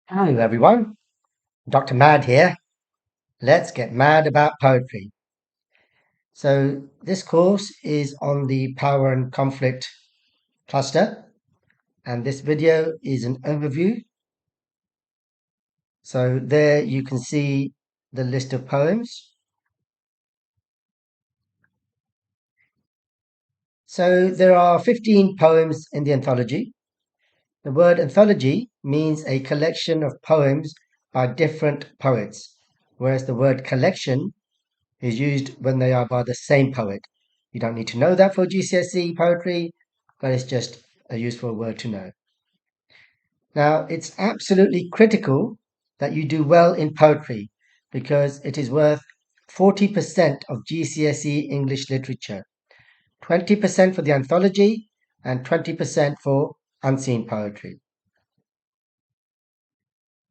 Hello everyone, Dr. Mad here. Let's get mad about poetry. So this course is on the power and conflict cluster, and this video is an overview. So there you can see the list of poems. So there are 15 poems in the anthology. The word anthology means a collection of poems by different poets, whereas the word collection is used when they are by the same poet. You don't need to know that for GCSE poetry, but it's just a useful word to know. Now, it's absolutely critical that you do well in poetry because it is worth 40% of GCSE English literature, 20% for the anthology, and 20% for unseen poetry.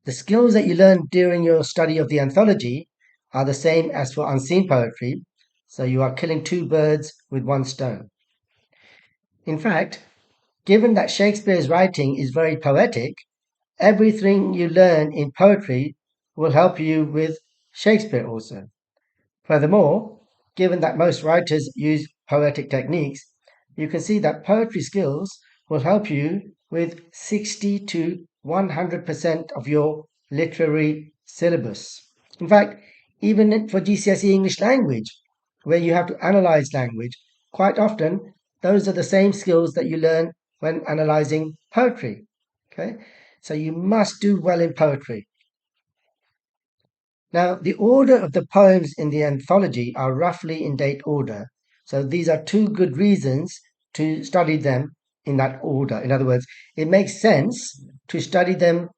The skills that you learn during your study of the anthology are the same as for unseen poetry, so you are killing two birds with one stone. In fact, given that Shakespeare's writing is very poetic, everything you learn in poetry will help you with Shakespeare also. Furthermore, given that most writers use poetic techniques, you can see that poetry skills will help you with 60 to 100% of your literary syllabus. In fact, even for GCSE English language, where you have to analyze language, quite often those are the same skills that you learn when analyzing poetry. Okay, so you must do well in poetry. Now, the order of the poems in the anthology are roughly in date order. So these are two good reasons to study them in that order. In other words, it makes sense to study them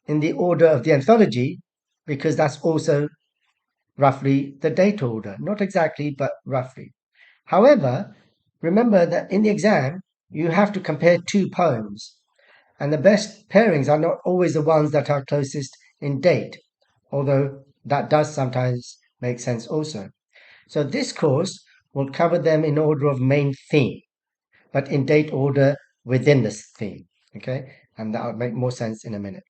in the order of the anthology because that's also roughly the date order. Not exactly, but roughly. However, remember that in the exam, you have to compare two poems, and the best pairings are not always the ones that are closest in date, although that does sometimes make sense also. So this course will cover them in order of main theme, but in date order within this theme. Okay, and that will make more sense in a minute.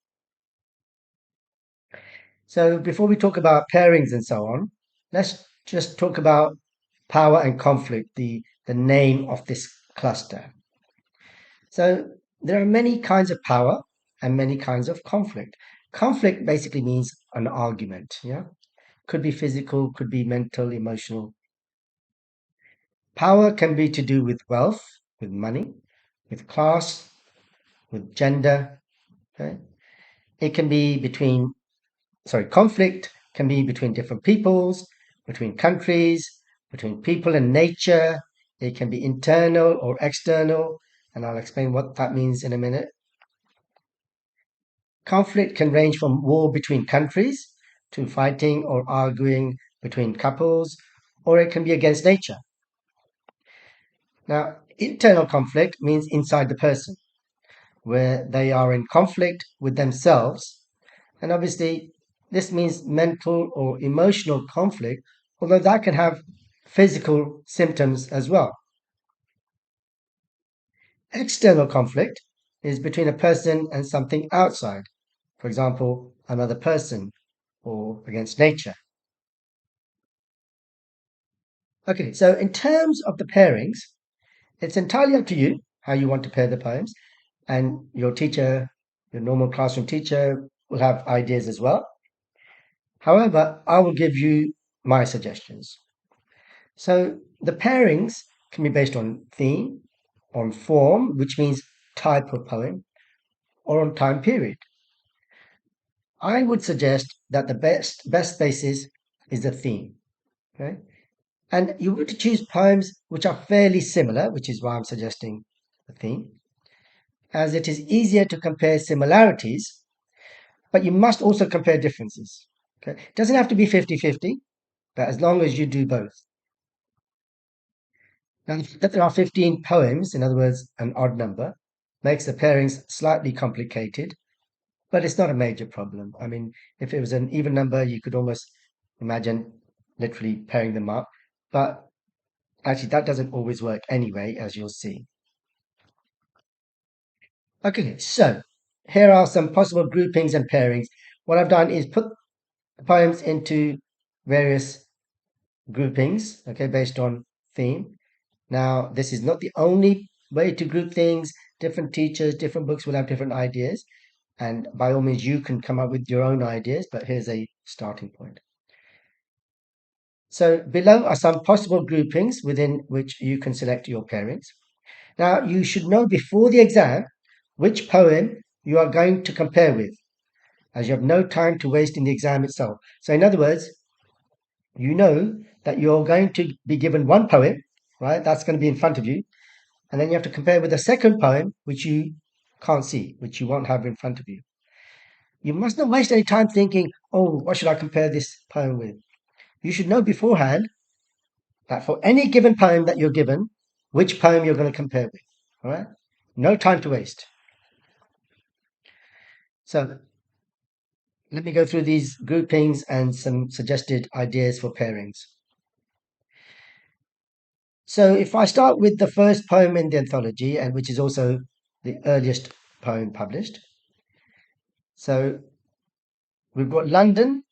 So before we talk about pairings and so on, let's just talk about power and conflict, the name of this cluster. So there are many kinds of power and many kinds of conflict. Conflict basically means an argument, yeah? Could be physical, could be mental, emotional. Power can be to do with wealth, with money, with class, with gender, okay? It can be conflict can be between different peoples, between countries, between people and nature. It can be internal or external, and I'll explain what that means in a minute. Conflict can range from war between countries to fighting or arguing between couples, or it can be against nature. Now, internal conflict means inside the person, where they are in conflict with themselves. And obviously, this means mental or emotional conflict, although that can have physical symptoms as well. External conflict is between a person and something outside, for example, another person or against nature. Okay, so in terms of the pairings, it's entirely up to you how you want to pair the poems, and your teacher, your normal classroom teacher, will have ideas as well. However, I will give you my suggestions. So the pairings can be based on theme, on form, which means type of poem, or on time period. I would suggest that the best basis is the theme. Okay? And you want to choose poems which are fairly similar, which is why I'm suggesting the theme, as it is easier to compare similarities, but you must also compare differences. Okay? It doesn't have to be 50-50, but as long as you do both. Now, that there are 15 poems, in other words, an odd number, makes the pairings slightly complicated, but it's not a major problem. I mean, if it was an even number, you could almost imagine literally pairing them up, but actually that doesn't always work anyway, as you'll see. Okay, so here are some possible groupings and pairings. What I've done is put the poems into various groupings, okay, based on theme. Now, this is not the only way to group things. Different teachers, different books will have different ideas. And by all means, you can come up with your own ideas, but here's a starting point. So below are some possible groupings within which you can select your pairings. Now, you should know before the exam which poem you are going to compare with, as you have no time to waste in the exam itself. So in other words, you know that you're going to be given one poem, right? That's going to be in front of you. And then you have to compare with a second poem, which you can't see, which you won't have in front of you. You must not waste any time thinking, oh, what should I compare this poem with? You should know beforehand that for any given poem that you're given, which poem you're going to compare with. All right? No time to waste. So let me go through these groupings and some suggested ideas for pairings. So if I start with the first poem in the anthology, and which is also the earliest poem published. So we've got London,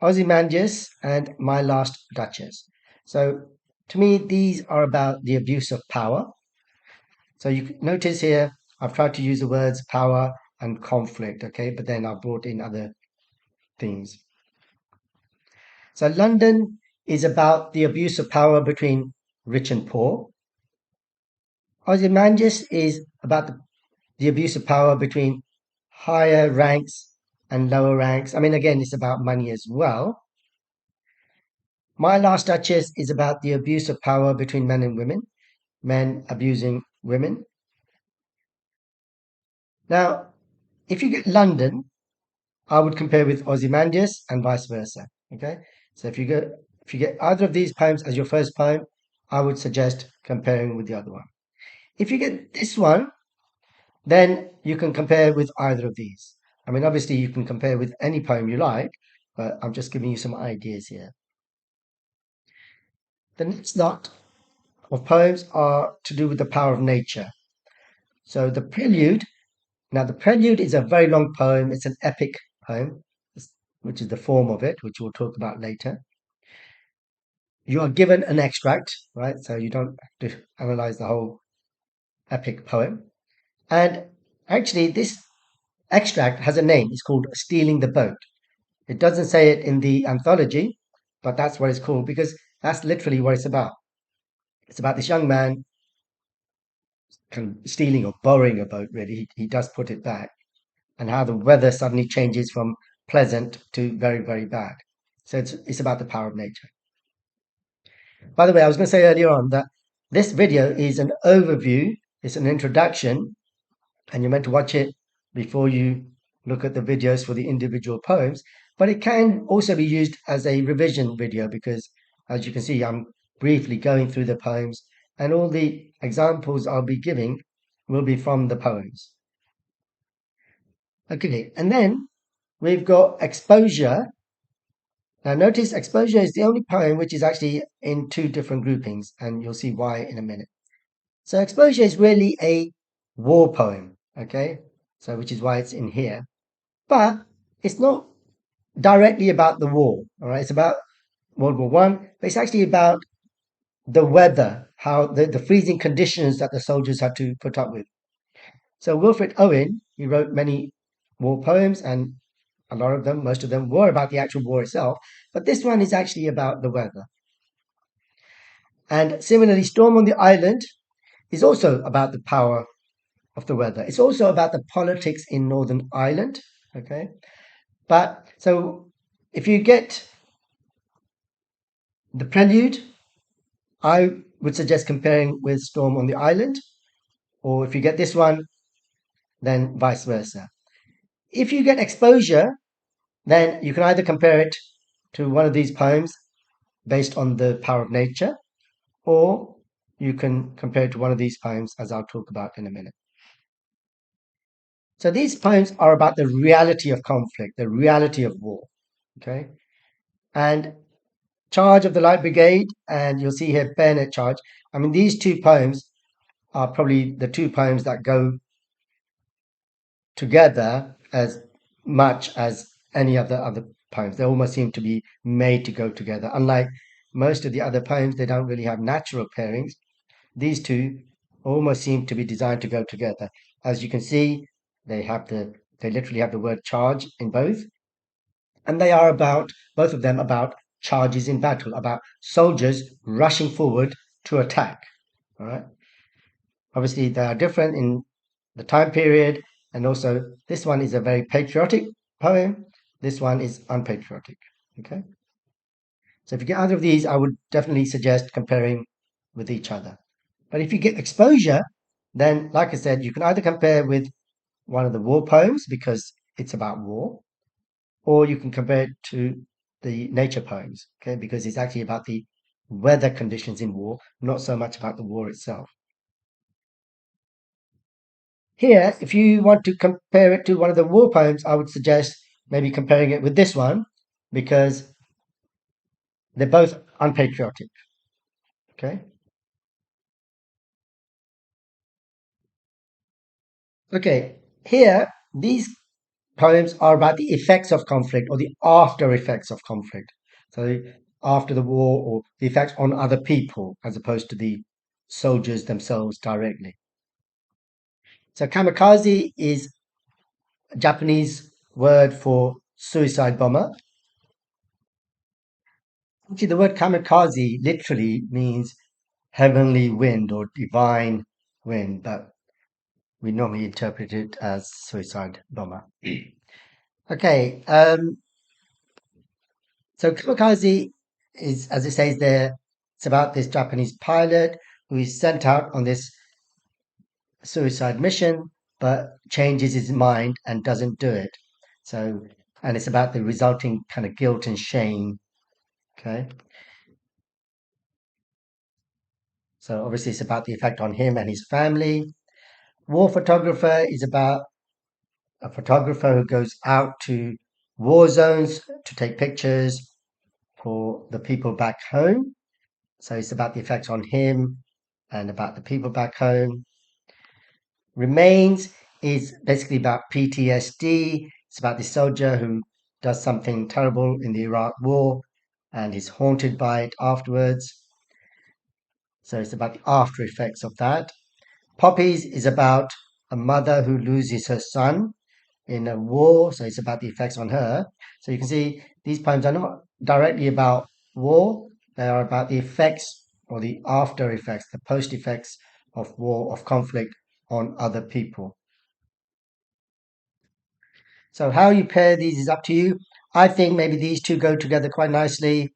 Ozymandias, and My Last Duchess. So to me, these are about the abuse of power. So you notice here, I've tried to use the words power and conflict, okay, but then I've brought in other themes. So London is about the abuse of power between rich and poor. Ozymandias is about the abuse of power between higher ranks and lower ranks. I mean, again, it's about money as well. My Last Duchess is about the abuse of power between men and women, men abusing women. Now, if you get London, I would compare with Ozymandias and vice versa. Okay, so if you get either of these poems as your first poem, I would suggest comparing with the other one. If you get this one, then you can compare with either of these. I mean, obviously, you can compare with any poem you like, but I'm just giving you some ideas here. The next lot of poems are to do with the power of nature. So the prelude, now the prelude is a very long poem. It's an epic poem, which is the form of it, which we'll talk about later. You are given an extract, right? So you don't have to analyze the whole epic poem. And actually, this extract has a name. It's called Stealing the Boat. It doesn't say it in the anthology, but that's what it's called because that's literally what it's about. It's about this young man kind of stealing or borrowing a boat, really. He does put it back, and how the weather suddenly changes from pleasant to very, very bad. So it's about the power of nature. By the way, I was going to say earlier on that this video is an overview, it's an introduction, and you're meant to watch it before you look at the videos for the individual poems. But it can also be used as a revision video because, as you can see, I'm briefly going through the poems, and all the examples I'll be giving will be from the poems. Okay, and then we've got Exposure. Now notice Exposure is the only poem which is actually in two different groupings, and you'll see why in a minute. So Exposure is really a war poem, okay? So which is why it's in here. But it's not directly about the war, all right? It's about World War One, but it's actually about the weather, how the freezing conditions that the soldiers had to put up with. So Wilfred Owen, he wrote many war poems, and a lot of them, most of them, were about the actual war itself. But this one is actually about the weather. And similarly, Storm on the Island is also about the power of the weather. It's also about the politics in Northern Ireland. Okay. But so if you get the prelude, I would suggest comparing with Storm on the Island. Or if you get this one, then vice versa. If you get Exposure, then you can either compare it to one of these poems based on the power of nature, or you can compare it to one of these poems, as I'll talk about in a minute. So these poems are about the reality of conflict, the reality of war. Okay. And Charge of the Light Brigade, and you'll see here Bayonet Charge. I mean, these two poems are probably the two poems that go together as much as any of the other poems. They almost seem to be made to go together. Unlike most of the other poems, they don't really have natural pairings. These two almost seem to be designed to go together. As you can see, they literally have the word charge in both, and they are about both of them about charges in battle, about soldiers rushing forward to attack. All right. Obviously, they are different in the time period, and also this one is a very patriotic poem. This one is unpatriotic. Okay. So if you get either of these, I would definitely suggest comparing with each other. But if you get exposure, then, like I said, you can either compare with one of the war poems because it's about war, or you can compare it to the nature poems, okay, because it's actually about the weather conditions in war, not so much about the war itself. Here, if you want to compare it to one of the war poems, I would suggest maybe comparing it with this one because they're both unpatriotic, okay? Okay, here, these poems are about the effects of conflict or the after effects of conflict. So after the war or the effects on other people as opposed to the soldiers themselves directly. So kamikaze is a Japanese word for suicide bomber. Actually, the word kamikaze literally means heavenly wind or divine wind, but we normally interpret it as suicide bomber. Okay, so kamikaze is, as it says there, it's about this Japanese pilot who is sent out on this suicide mission, but changes his mind and doesn't do it. So, and it's about the resulting kind of guilt and shame. Okay, so obviously it's about the effect on him and his family. War photographer is about a photographer who goes out to war zones to take pictures for the people back home. So it's about the effects on him and about the people back home. Remains is basically about PTSD. It's about the soldier who does something terrible in the Iraq War and is haunted by it afterwards. So it's about the after effects of that. Poppies is about a mother who loses her son in a war. So it's about the effects on her. So you can see these poems are not directly about war, they are about the effects or the after effects, the post effects of war, of conflict on other people. So how you pair these is up to you. I think maybe these two go together quite nicely,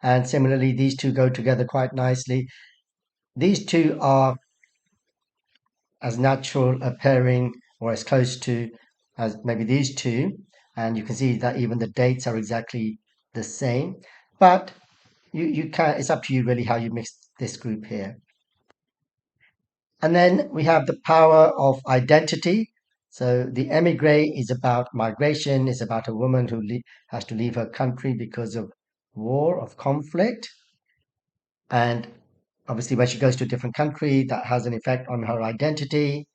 and similarly, these two go together quite nicely. These two are as natural a pairing or as close to as maybe these two, and you can see that even the dates are exactly the same. But you can it's up to you really how you mix this group here. And then we have the power of identity. So the emigre is about migration, is about a woman who has to leave her country because of war, of conflict. And obviously, when she goes to a different country, that has an effect on her identity.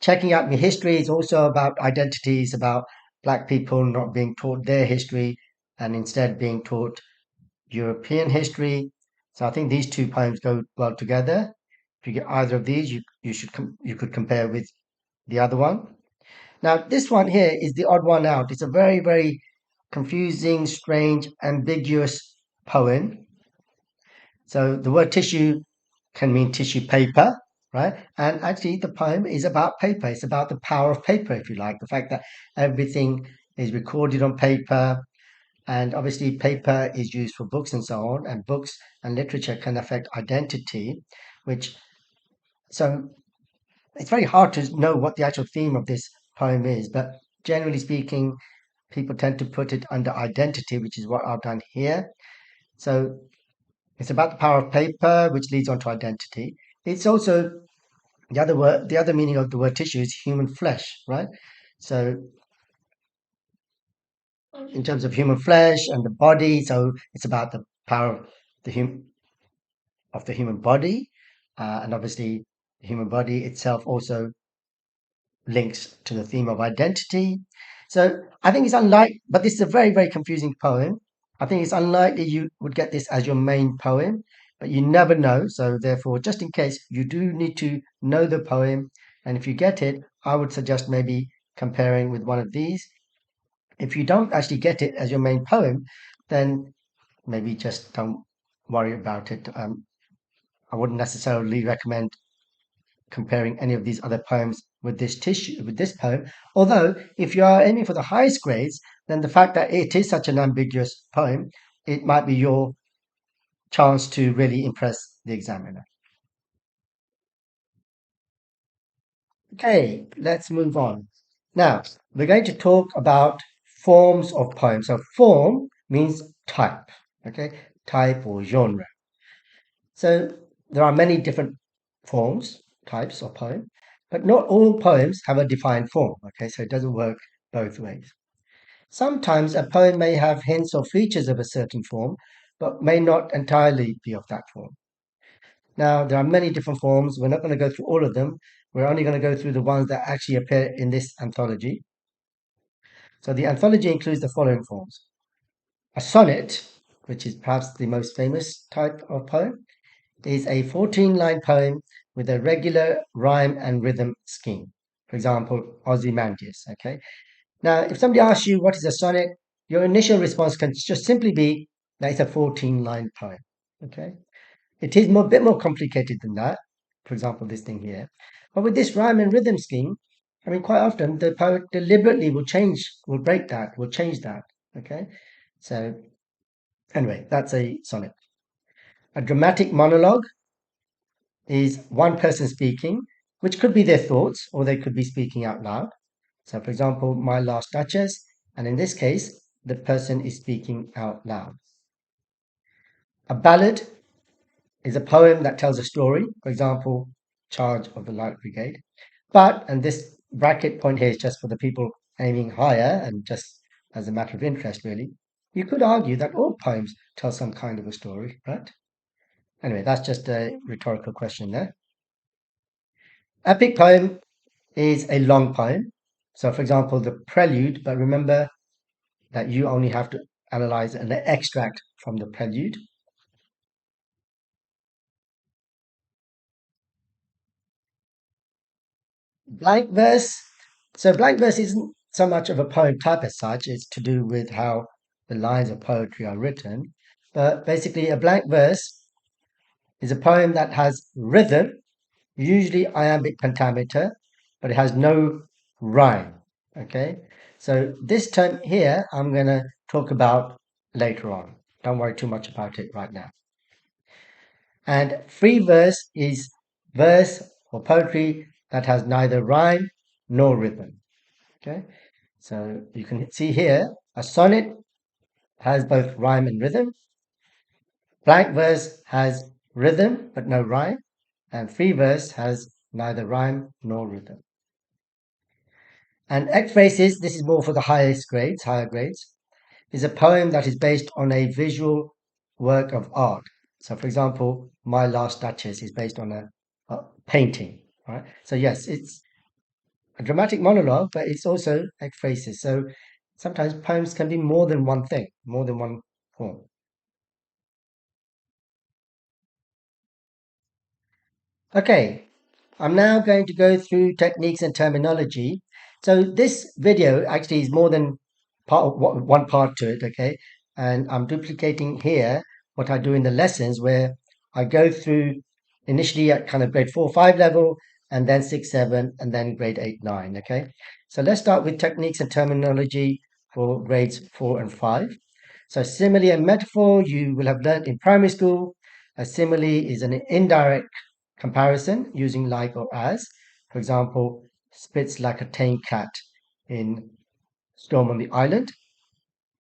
Checking out the history is also about identities, about Black people not being taught their history and instead being taught European history. So I think these two poems go well together. If you get either of these, you could compare with the other one. Now this one here is the odd one out. It's a very confusing, strange, ambiguous poem. So the word tissue can mean tissue paper, right? And actually, the poem is about paper. It's about the power of paper, if you like, the fact that everything is recorded on paper. And obviously, paper is used for books and so on, and books and literature can affect identity, which so it's very hard to know what the actual theme of this poem is. But generally speaking, people tend to put it under identity, which is what I've done here. So it's about the power of paper, which leads on to identity. It's also the other meaning of the word tissue is human flesh, right? So in terms of human flesh and the body, so it's about the power of the human body, and obviously the human body itself also links to the theme of identity. So I think it's unlikely, but this is a very, very confusing poem. I think it's unlikely you would get this as your main poem, but you never know. So therefore, just in case, you do need to know the poem. And if you get it, I would suggest maybe comparing with one of these. If you don't actually get it as your main poem, then maybe just don't worry about it. I wouldn't necessarily recommend comparing any of these other poems with this poem. Although, if you are aiming for the highest grades, then the fact that it is such an ambiguous poem, it might be your chance to really impress the examiner. Okay, let's move on. Now, we're going to talk about forms of poems. So, form means type, okay, type or genre. So, there are many different forms, types of poem, but not all poems have a defined form, okay, so it doesn't work both ways. Sometimes a poem may have hints or features of a certain form, but may not entirely be of that form. Now, there are many different forms. We're not going to go through all of them. We're only going to go through the ones that actually appear in this anthology. So the anthology includes the following forms. A sonnet, which is perhaps the most famous type of poem, is a 14-line poem with a regular rhyme and rhythm scheme. For example, Ozymandias, okay? Now, if somebody asks you what is a sonnet, your initial response can just simply be that it's a 14-line poem, okay? It is a bit more complicated than that. For example, this thing here. But with this rhyme and rhythm scheme, I mean, quite often the poet deliberately will break that, will change that. Okay. So, anyway, that's a sonnet. A dramatic monologue is one person speaking, which could be their thoughts or they could be speaking out loud. So, for example, My Last Duchess, and in this case, the person is speaking out loud. A ballad is a poem that tells a story, for example, Charge of the Light Brigade. But, and this bracket point here is just for the people aiming higher and just as a matter of interest, really, you could argue that all poems tell some kind of a story, right? Anyway, that's just a rhetorical question there. Epic poem is a long poem. So, for example, the prelude, but remember that you only have to analyze an extract from the prelude. Blank verse. So blank verse isn't so much of a poem type as such. It's to do with how the lines of poetry are written. But basically, a blank verse is a poem that has rhythm, usually iambic pentameter, but it has no rhyme. Okay. So this term here, I'm going to talk about later on. Don't worry too much about it right now. And free verse is verse or poetry that has neither rhyme nor rhythm. Okay, so you can see here a sonnet has both rhyme and rhythm. Blank verse has rhythm but no rhyme, and free verse has neither rhyme nor rhythm. And ekphrasis, this is more for the highest grades, higher grades, is a poem that is based on a visual work of art. So, for example, My Last Duchess is based on a painting, right? So, yes, it's a dramatic monologue, but it's also ekphrasis. So, sometimes poems can be more than one thing, more than one form. Okay, I'm now going to go through techniques and terminology. So this video actually is more than one part to it, okay? And I'm duplicating here what I do in the lessons where I go through initially at kind of grade 4, 5 level, and then 6, 7, and then grade 8, 9, okay? So let's start with techniques and terminology for grades 4 and 5. So simile and metaphor you will have learned in primary school. A simile is an indirect comparison using like or as. For example, spits like a tame cat in Storm on the Island.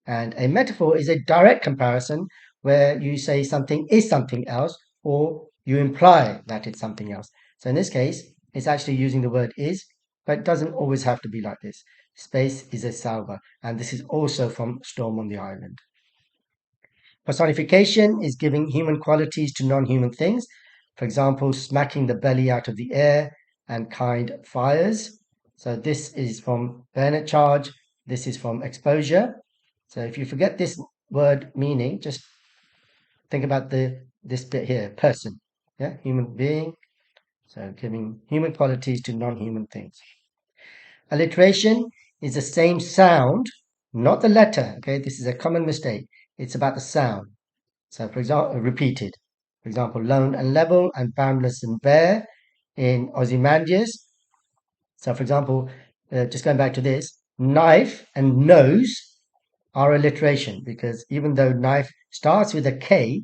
And a metaphor is a direct comparison where you say something is something else or you imply that it's something else. So in this case, it's actually using the word is, but it doesn't always have to be like this. Space is a salva, and this is also from Storm on the Island. Personification is giving human qualities to non-human things. For example, smacking the belly out of the air and kind fires. So this is from bayonet charge. This is from exposure. So if you forget this word meaning, just think about this bit here, person. Yeah, human being. So giving human qualities to non-human things. Alliteration is the same sound, not the letter. Okay, this is a common mistake. It's about the sound. So for example, repeated. For example, lone and level and boundless and bare in Ozymandias. So for example, just going back to this, knife and nose are alliteration because even though knife starts with a K,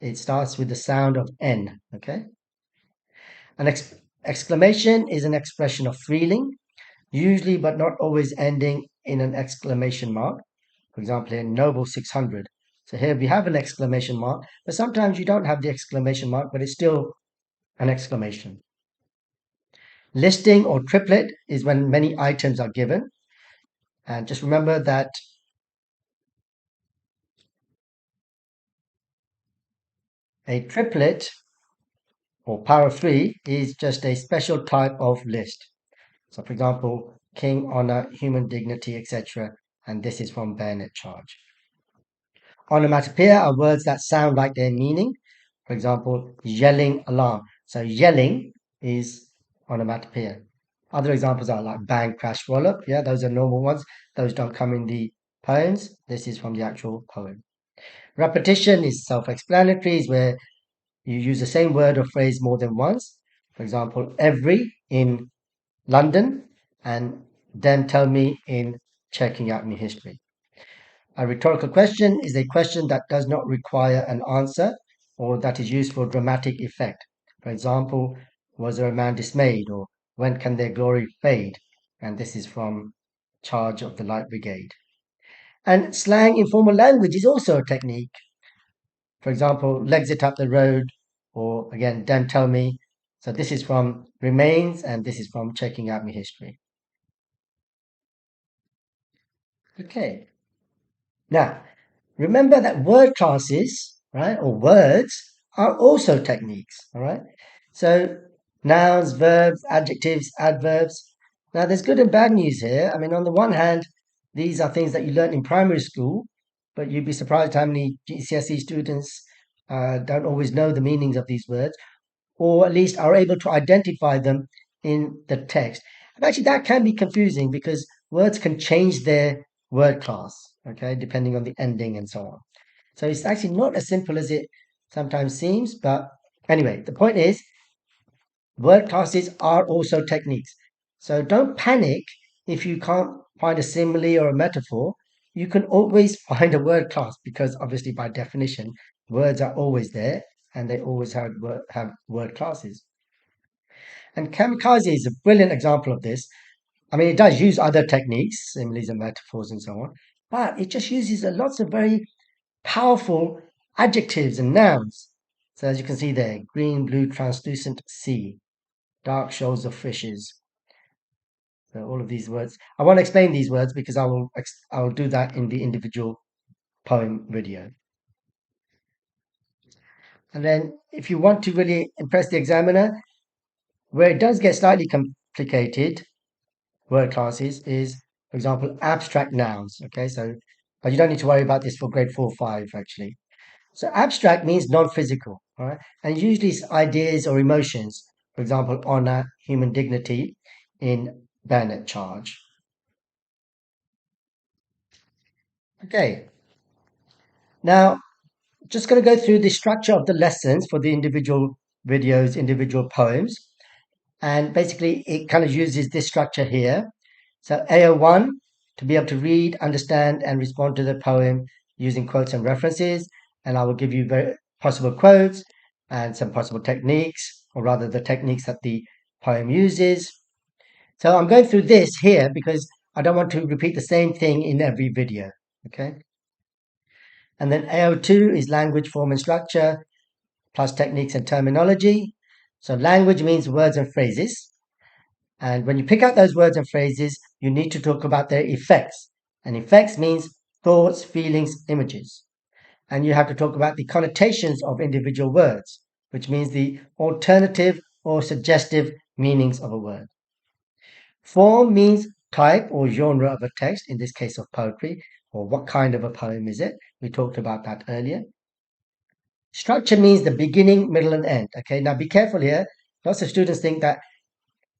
it starts with the sound of N. Okay. An exclamation is an expression of feeling, usually but not always ending in an exclamation mark. For example, in Noble 600. So here we have an exclamation mark, but sometimes you don't have the exclamation mark, but it's still an exclamation. Listing or triplet is when many items are given. And just remember that a triplet or power of three is just a special type of list. So for example, king, honor, human dignity, etc. And this is from bayonet charge. Onomatopoeia are words that sound like their meaning. For example, yelling alarm. So yelling is onomatopoeia. Other examples are like bang, crash, wallop. Yeah, those are normal ones. Those don't come in the poems. This is from the actual poem. Repetition is self-explanatory, is where you use the same word or phrase more than once. For example, every in London and then tell me in checking out my history. A rhetorical question is a question that does not require an answer or that is used for dramatic effect. For example, was there a man dismayed or when can their glory fade? And this is from Charge of the Light Brigade. And slang informal language is also a technique. For example, legs it up the road or again, don't tell me. So this is from Remains and this is from Checking Out My History. Okay. Now, remember that word classes, right, or words are also techniques, all right? So nouns, verbs, adjectives, adverbs. Now, there's good and bad news here. I mean, on the one hand, these are things that you learn in primary school, but you'd be surprised how many GCSE students don't always know the meanings of these words, or at least are able to identify them in the text. And actually, that can be confusing because words can change their word class, okay, depending on the ending and so on. So it's actually not as simple as it sometimes seems. But anyway, the point is, word classes are also techniques. So don't panic if you can't find a simile or a metaphor. You can always find a word class because obviously, by definition, words are always there and they always have word classes. And kamikaze is a brilliant example of this. I mean, it does use other techniques, similes and metaphors and so on, but it just uses lots of very powerful adjectives and nouns. So as you can see there, green, blue, translucent sea, dark shoals of fishes. So all of these words. I won't explain these words because I will do that in the individual poem video. And then if you want to really impress the examiner, where it does get slightly complicated, word classes is, for example, abstract nouns. Okay, so but you don't need to worry about this for grade 4, 5 actually. So abstract means non-physical, all right, and usually it's ideas or emotions. For example, honor, human dignity, in bayonet charge. Okay, now just going to go through the structure of the lessons for the individual videos, individual poems, and basically it kind of uses this structure here. So AO1, to be able to read, understand, and respond to the poem using quotes and references. And I will give you very possible quotes and some possible techniques, or rather the techniques that the poem uses. So I'm going through this here because I don't want to repeat the same thing in every video. Okay. And then AO2 is language, form, and structure, plus techniques and terminology. So language means words and phrases. And when you pick out those words and phrases, you need to talk about their effects. And effects means thoughts, feelings, images. And you have to talk about the connotations of individual words, which means the alternative or suggestive meanings of a word. Form means type or genre of a text, in this case of poetry, or what kind of a poem is it. We talked about that earlier. Structure means the beginning, middle, and end. Okay, now be careful here. Lots of students think that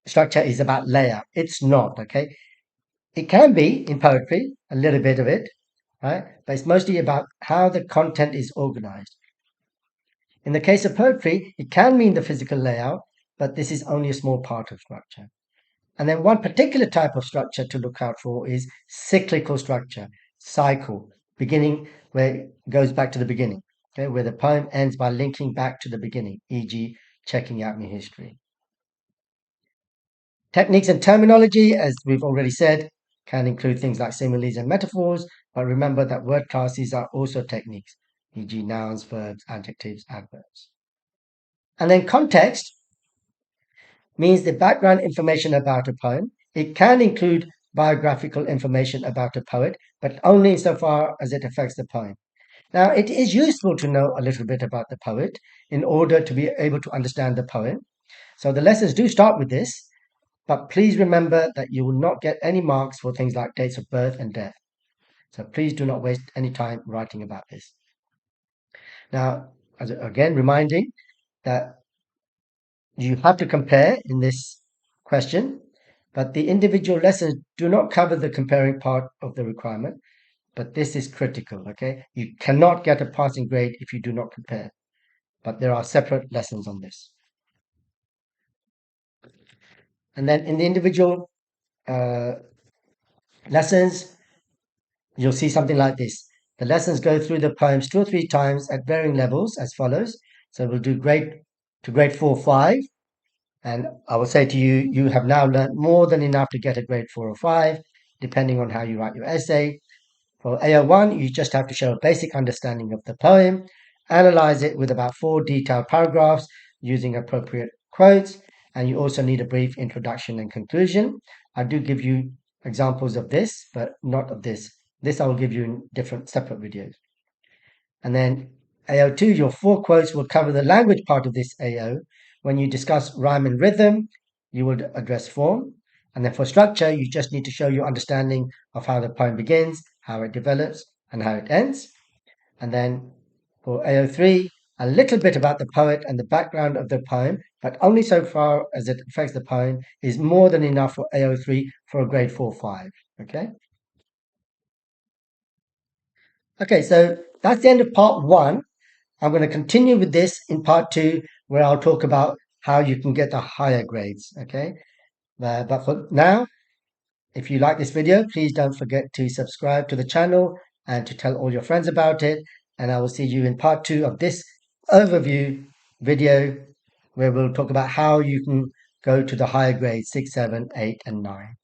structure is about layout. It's not. Okay, it can be in poetry, a little bit of it, right? But it's mostly about how the content is organized. In the case of poetry, it can mean the physical layout, but this is only a small part of structure. And then one particular type of structure to look out for is cyclical structure, cycle, beginning where it goes back to the beginning, okay, where the poem ends by linking back to the beginning, e.g., checking out my history. Techniques and terminology, as we've already said, can include things like similes and metaphors, but remember that word classes are also techniques, e.g., nouns, verbs, adjectives, adverbs. And then context means the background information about a poem. It can include biographical information about a poet, but only insofar as it affects the poem. Now, it is useful to know a little bit about the poet in order to be able to understand the poem. So the lessons do start with this, but please remember that you will not get any marks for things like dates of birth and death. So please do not waste any time writing about this. Now, again, reminding that you have to compare in this question, but the individual lessons do not cover the comparing part of the requirement. But this is critical, okay? You cannot get a passing grade if you do not compare, but there are separate lessons on this. And then in the individual uh, lessons, you'll see something like this. The lessons go through the poems 2 or 3 times at varying levels as follows. So we'll do grade 4, 5. And I will say to you, you have now learned more than enough to get a grade 4 or 5, depending on how you write your essay. For AO1, you just have to show a basic understanding of the poem, analyze it with about 4 detailed paragraphs using appropriate quotes, and you also need a brief introduction and conclusion. I do give you examples of this, but not of this. This I will give you in different separate videos. And then AO2, your 4 quotes will cover the language part of this AO. When you discuss rhyme and rhythm, you will address form. And then for structure, you just need to show your understanding of how the poem begins, how it develops, and how it ends. And then for AO3, a little bit about the poet and the background of the poem, but only so far as it affects the poem, is more than enough for AO3 for a grade 4-5. Okay? Okay, so that's the end of part 1. I'm going to continue with this in part 2, where I'll talk about how you can get the higher grades. Okay, but for now, if you like this video, please don't forget to subscribe to the channel and to tell all your friends about it. And I will see you in part 2 of this overview video, where we'll talk about how you can go to the higher grades 6, 7, 8, and 9.